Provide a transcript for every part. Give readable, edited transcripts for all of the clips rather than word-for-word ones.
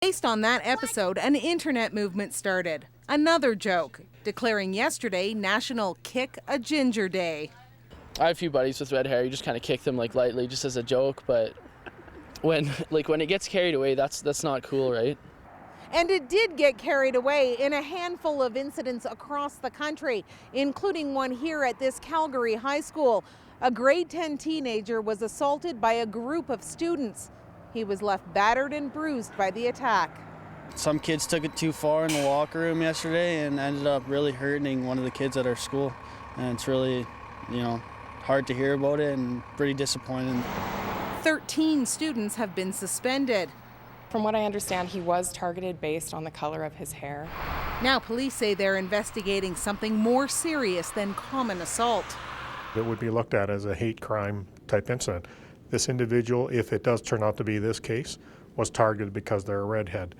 Based on that episode, an internet movement started. Another joke, declaring yesterday National Kick a Ginger Day. I have a few buddies with red hair. You just kind of kick them like lightly, just as a joke. But when it gets carried away, that's not cool, right? And it did get carried away in a handful of incidents across the country, including one here at this Calgary high school. A grade 10 teenager was assaulted by a group of students. He was left battered and bruised by the attack. Some kids took it too far in the locker room yesterday and ended up really hurting one of the kids at our school. And it's really, hard to hear about it and pretty disappointing. 13 students have been suspended. From what I understand, he was targeted based on the color of his hair. Now police say they're investigating something more serious than common assault. It would be looked at as a hate crime type incident. This individual, if it does turn out to be this case, was targeted because they're a redhead.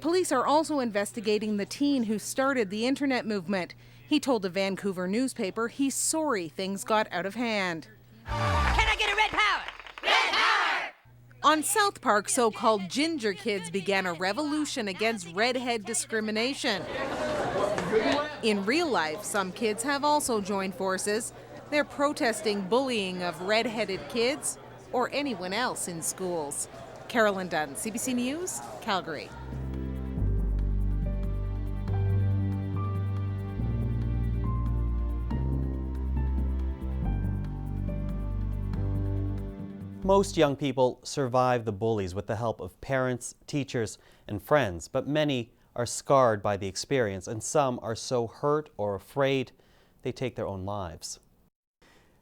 Police are also investigating the teen who started the internet movement. He told a Vancouver newspaper he's sorry things got out of hand. Can I get a red power? Red power! On South Park, so-called ginger kids began a revolution against redhead discrimination. In real life, some kids have also joined forces. They're protesting bullying of red-headed kids or anyone else in schools. Carolyn Dunn, CBC News, Calgary. Most young people survive the bullies with the help of parents, teachers, and friends, but many are scarred by the experience, and some are so hurt or afraid they take their own lives.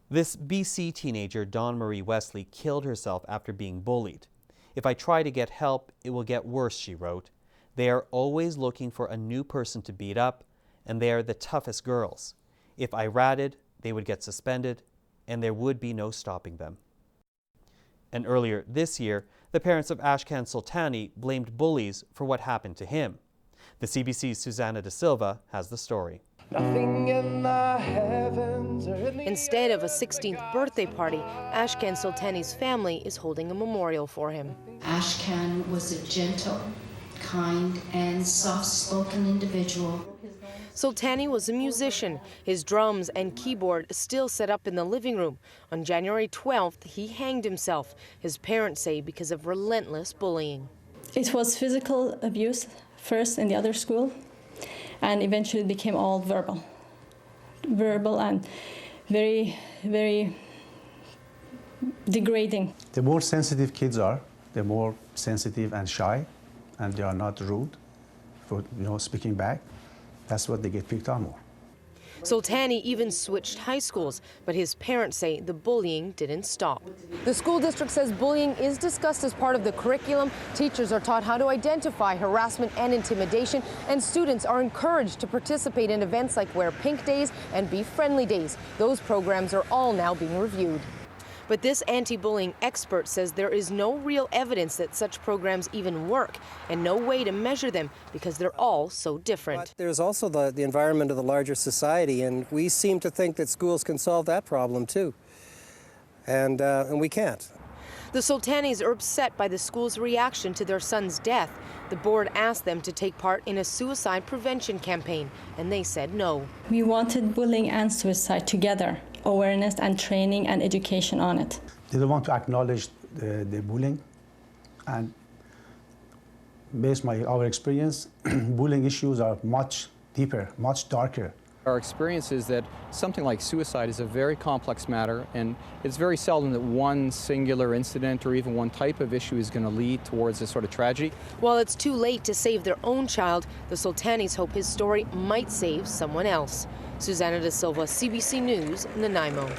This BC teenager, Dawn Marie Wesley, killed herself after being bullied. "If I try to get help, it will get worse," she wrote. "They are always looking for a new person to beat up, and they are the toughest girls. If I ratted, they would get suspended, and there would be no stopping them." And earlier this year, the parents of Ashkan Soltani blamed bullies for what happened to him. The CBC's Susanna De Silva has the story. Instead of a 16th birthday party, Ashkan Soltani's family is holding a memorial for him. Ashkan was a gentle, kind, and soft-spoken individual. Soltani was a musician. His drums and keyboard still set up in the living room. On January 12th, he hanged himself, his parents say because of relentless bullying. It was physical abuse first in the other school, and eventually it became all verbal and very, very degrading. The more sensitive kids are, the more sensitive and shy, and they are not rude for speaking back. That's what they get picked on more. Soltani even switched high schools, but his parents say the bullying didn't stop. The school district says bullying is discussed as part of the curriculum. Teachers are taught how to identify harassment and intimidation, and students are encouraged to participate in events like Wear Pink Days and Be Friendly Days. Those programs are all now being reviewed. But this anti-bullying expert says there is no real evidence that such programs even work, and no way to measure them because they're all so different. But there's also the environment of the larger society, and we seem to think that schools can solve that problem too, and we can't. The Soltanis are upset by the school's reaction to their son's death. The board asked them to take part in a suicide prevention campaign, and they said no. We wanted bullying and suicide together, awareness and training and education on it. They don't want to acknowledge the bullying, and based on our experience, bullying issues are much deeper, much darker. Our experience is that something like suicide is a very complex matter, and it's very seldom that one singular incident or even one type of issue is going to lead towards this sort of tragedy. While it's too late to save their own child, the Soltanis hope his story might save someone else. Susanna De Silva, CBC News, Nanaimo.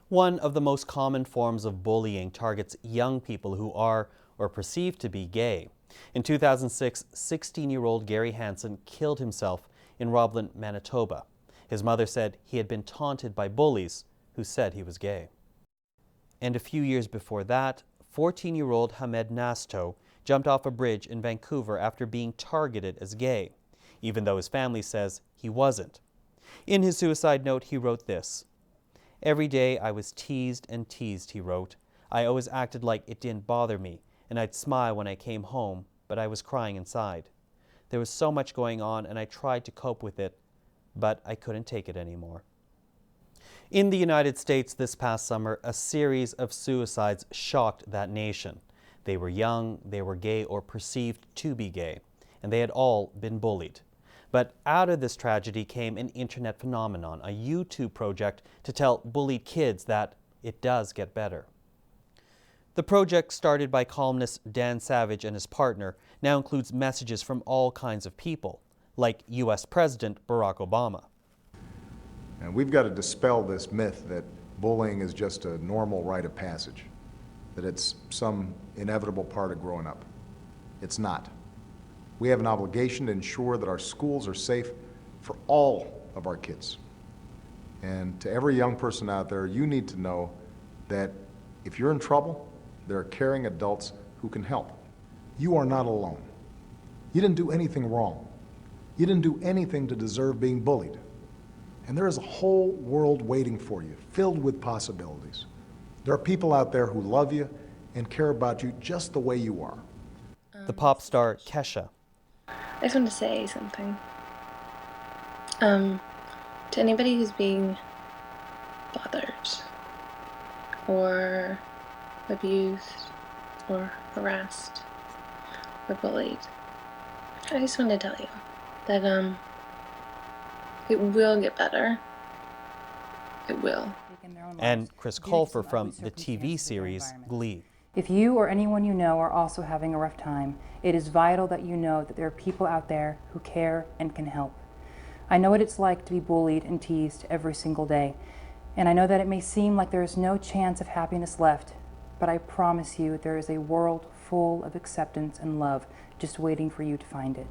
One of the most common forms of bullying targets young people who are or perceived to be gay. In 2006, 16-year-old Gary Hansen killed himself in Roblin, Manitoba. His mother said he had been taunted by bullies who said he was gay. And a few years before that, 14-year-old Hamed Nasto jumped off a bridge in Vancouver after being targeted as gay, even though his family says he wasn't. In his suicide note, he wrote this: "Every day I was teased and teased," he wrote. "I always acted like it didn't bother me, and I'd smile when I came home, but I was crying inside. There was so much going on, and I tried to cope with it, but I couldn't take it anymore. In the United States this past summer, a series of suicides shocked that nation. They were young, they were gay or perceived to be gay, and they had all been bullied. But out of this tragedy came an internet phenomenon, a YouTube project to tell bullied kids that it does get better. The project, started by columnist Dan Savage and his partner, now includes messages from all kinds of people, like U.S. President Barack Obama. And we've got to dispel this myth that bullying is just a normal rite of passage, that it's some inevitable part of growing up. It's not. We have an obligation to ensure that our schools are safe for all of our kids. And to every young person out there, you need to know that if you're in trouble, there are caring adults who can help. You are not alone. You didn't do anything wrong. You didn't do anything to deserve being bullied. And there is a whole world waiting for you, filled with possibilities. There are people out there who love you and care about you just the way you are. The pop star Kesha. I just want to say something. To anybody who's being bothered or abused or harassed or bullied, I just want to tell you that it will get better. It will. And Chris Colfer from the TV series Glee. If you or anyone you know are also having a rough time, it is vital that you know that there are people out there who care and can help. I know what it's like to be bullied and teased every single day, and I know that it may seem like there is no chance of happiness left, but I promise you there is a world full of acceptance and love just waiting for you to find it.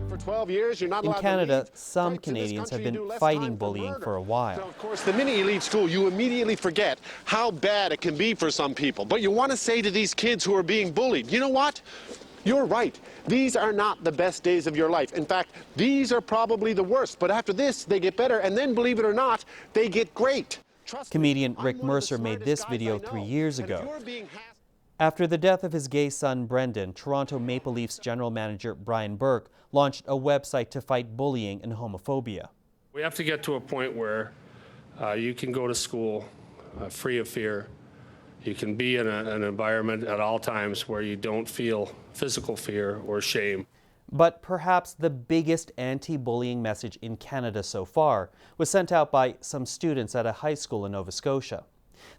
For 12 years, you're not allowed In Canada, to leave. some Canadians have been fighting bullying for a while. So, of course, the mini-elite school, you immediately forget how bad it can be for some people. But you want to say to these kids who are being bullied, you know what? You're right. These are not the best days of your life. In fact, these are probably the worst. But after this, they get better. And then, believe it or not, they get great. Comedian Rick Mercer made this video 3 years ago. After the death of his gay son Brendan, Toronto Maple Leafs general manager Brian Burke launched a website to fight bullying and homophobia. We have to get to a point where you can go to school free of fear. You can be in an environment at all times where you don't feel physical fear or shame. But perhaps the biggest anti-bullying message in Canada so far was sent out by some students at a high school in Nova Scotia.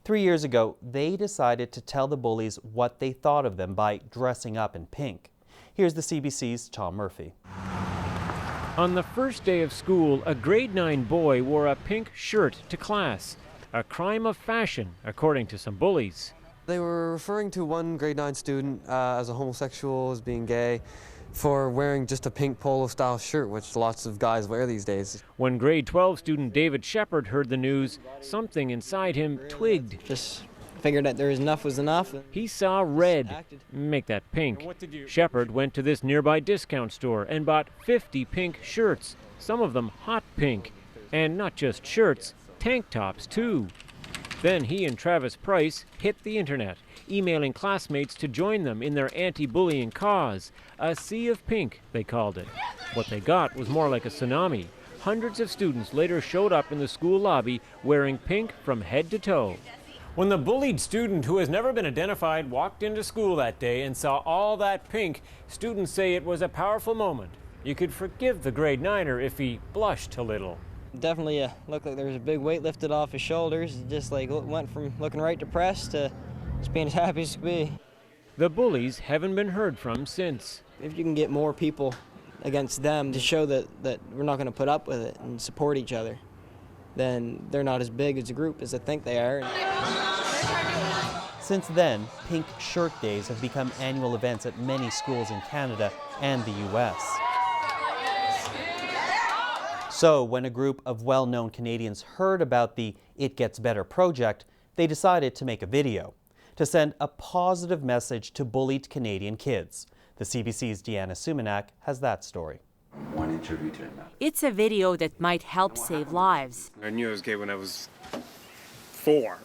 3 years ago, they decided to tell the bullies what they thought of them by dressing up in pink. Here's the CBC's Tom Murphy. On the first day of school, a grade 9 boy wore a pink shirt to class. A crime of fashion, according to some bullies. They were referring to one grade 9 student as a homosexual, as being gay, for wearing just a pink polo-style shirt, which lots of guys wear these days. When grade 12 student David Shepard heard the news, something inside him twigged. Just figured that enough was enough. He saw red. Make that pink. Shepard went to this nearby discount store and bought 50 pink shirts, some of them hot pink. And not just shirts, tank tops too. Then he and Travis Price hit the internet, emailing classmates to join them in their anti-bullying cause. A sea of pink, they called it. What they got was more like a tsunami. Hundreds of students later showed up in the school lobby wearing pink from head to toe. When the bullied student who has never been identified walked into school that day and saw all that pink, students say it was a powerful moment. You could forgive the grade 9er if he blushed a little. Definitely looked like there was a big weight lifted off his shoulders. Just like went from looking right depressed to just being as happy as could be. The bullies haven't been heard from since. If you can get more people against them to show that we're not going to put up with it and support each other, then they're not as big as a group as I think they are. Since then, Pink Shirt Days have become annual events at many schools in Canada and the U.S. So when a group of well-known Canadians heard about the It Gets Better project, they decided to make a video. to send a positive message to bullied Canadian kids. The CBC's Deanna Sumanak has that story. One interview to him. It's a video that might help save lives. I knew I was gay when I was 4.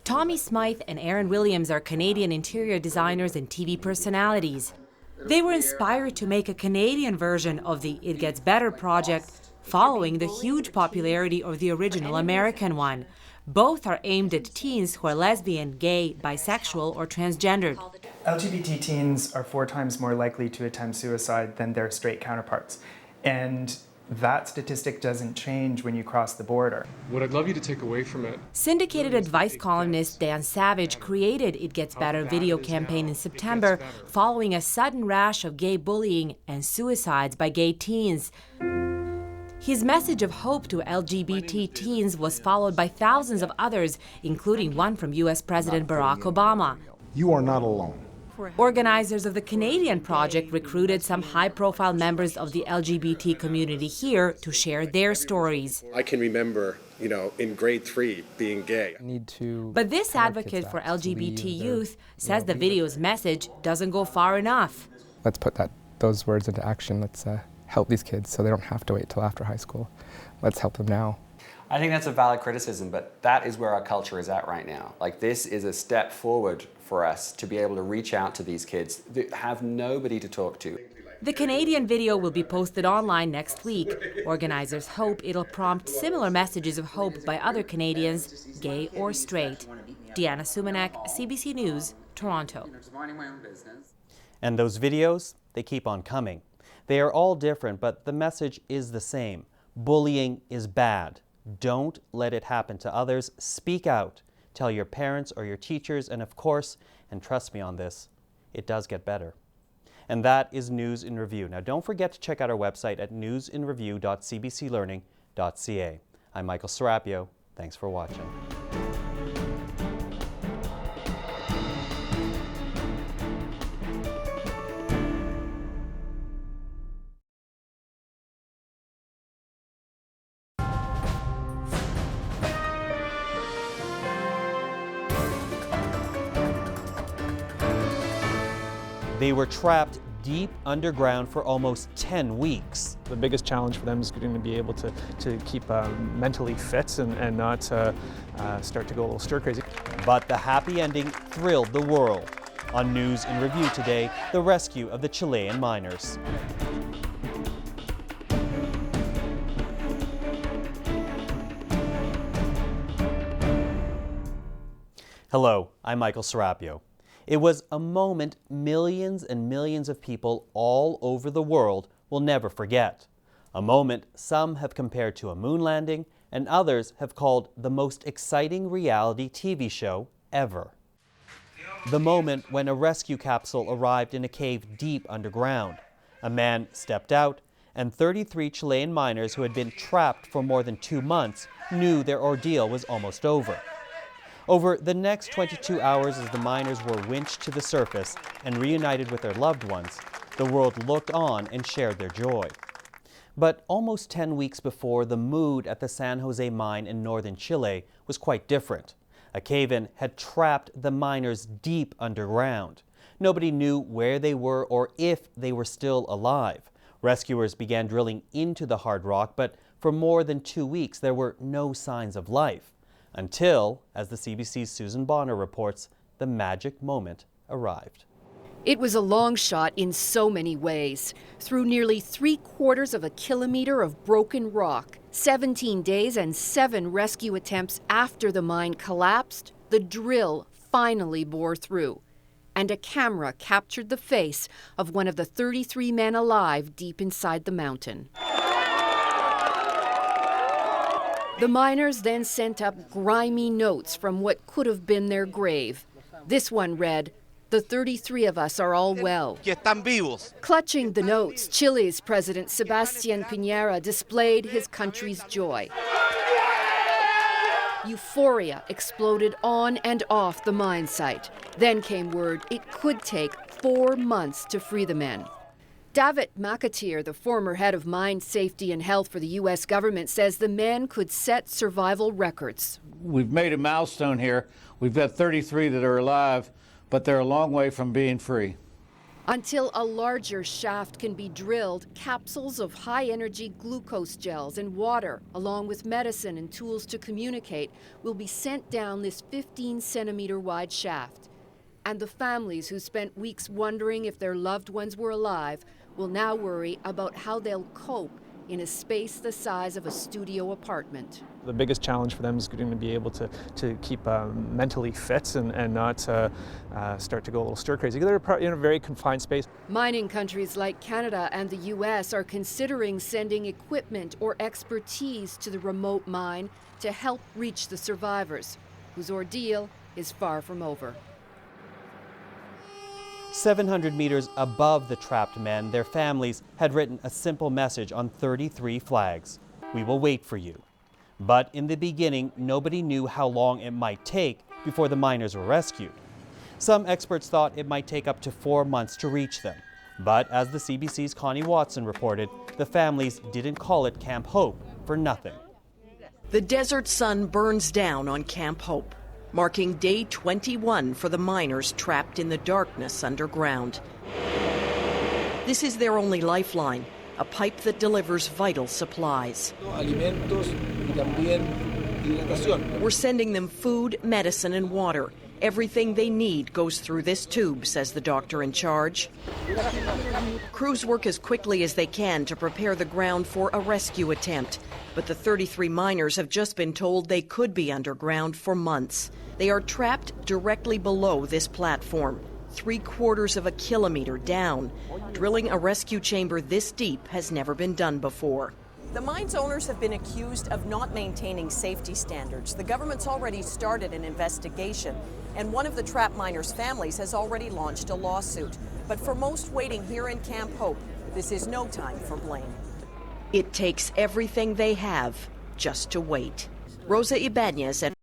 Tommy Smythe and Aaron Williams are Canadian interior designers and TV personalities. They were inspired to make a Canadian version of the It Gets Better project, following the huge popularity of the original American one. Both are aimed at teens who are lesbian, gay, bisexual, or transgendered. LGBT teens are 4 times more likely to attempt suicide than their straight counterparts. And that statistic doesn't change when you cross the border. What I'd love you to take away from it. Syndicated advice columnist Dan Savage created It Gets Better video campaign in September following a sudden rash of gay bullying and suicides by gay teens. His message of hope to LGBT teens was followed by thousands of others, including one from U.S. President Barack Obama. You are not alone. Organizers of the Canadian project recruited some high-profile members of the LGBT community here to share their stories. I can remember, in grade 3 being gay. But this advocate for LGBT youth says the video's message doesn't go far enough. Let's put those words into action. Let's help these kids so they don't have to wait till after high school. Let's help them now. I think that's a valid criticism, but that is where our culture is at right now. Like, this is a step forward for us to be able to reach out to these kids that have nobody to talk to. The Canadian video will be posted online next week. Organizers hope it'll prompt similar messages of hope by other Canadians, gay or straight. Deanna Sumanak, CBC News, Toronto. And those videos, they keep on coming. They are all different, but the message is the same. Bullying is bad. Don't let it happen to others. Speak out. Tell your parents or your teachers, and of course, and trust me on this, it does get better. And that is News in Review. Now don't forget to check out our website at newsinreview.cbclearning.ca. I'm Michael Serapio. Thanks for watching. They were trapped deep underground for almost 10 weeks. The biggest challenge for them is going to be able to keep mentally fit and not start to go a little stir crazy. But the happy ending thrilled the world. On News in Review today, the rescue of the Chilean miners. Hello, I'm Michael Serapio. It was a moment millions and millions of people all over the world will never forget. A moment some have compared to a moon landing and others have called the most exciting reality TV show ever. The moment when a rescue capsule arrived in a cave deep underground. A man stepped out and 33 Chilean miners who had been trapped for more than 2 months knew their ordeal was almost over. Over the next 22 hours, as the miners were winched to the surface and reunited with their loved ones, the world looked on and shared their joy. But almost 10 weeks before, the mood at the San Jose mine in northern Chile was quite different. A cave-in had trapped the miners deep underground. Nobody knew where they were or if they were still alive. Rescuers began drilling into the hard rock, but for more than 2 weeks, there were no signs of life. Until, as the CBC's Susan Bonner reports, the magic moment arrived. It was a long shot in so many ways. Through nearly 3/4 of a kilometer of broken rock, 17 days and 7 rescue attempts after the mine collapsed, the drill finally bore through. And a camera captured the face of one of the 33 men alive deep inside the mountain. The miners then sent up grimy notes from what could have been their grave. This one read, "The 33 of us are all well." Clutching the notes, Chile's President Sebastián Piñera displayed his country's joy. Euphoria exploded on and off the mine site. Then came word it could take 4 months to free the men. David McAteer, the former head of mine safety and health for the U.S. government, says the men could set survival records. We've made a milestone here. We've got 33 that are alive, but they're a long way from being free. Until a larger shaft can be drilled, capsules of high-energy glucose gels and water, along with medicine and tools to communicate, will be sent down this 15-centimeter wide shaft. And the families who spent weeks wondering if their loved ones were alive will now worry about how they'll cope in a space the size of a studio apartment. The biggest challenge for them is going to be able to keep mentally fit and not start to go a little stir crazy. They're in a very confined space. Mining countries like Canada and the US are considering sending equipment or expertise to the remote mine to help reach the survivors, whose ordeal is far from over. 700 meters above the trapped men, their families had written a simple message on 33 flags. "We will wait for you." But in the beginning, nobody knew how long it might take before the miners were rescued. Some experts thought it might take up to 4 months to reach them. But as the CBC's Connie Watson reported, the families didn't call it Camp Hope for nothing. The desert sun burns down on Camp Hope, marking day 21 for the miners trapped in the darkness underground. This is their only lifeline, a pipe that delivers vital supplies. We're sending them food, medicine, and water. Everything they need goes through this tube, says the doctor in charge. Crews work as quickly as they can to prepare the ground for a rescue attempt. But the 33 miners have just been told they could be underground for months. They are trapped directly below this platform, 3/4 of a kilometer down. Drilling a rescue chamber this deep has never been done before. The mine's owners have been accused of not maintaining safety standards. The government's already started an investigation, and one of the trapped miners' families has already launched a lawsuit. But for most waiting here in Camp Hope, this is no time for blame. It takes everything they have just to wait. Rosa Ibanez at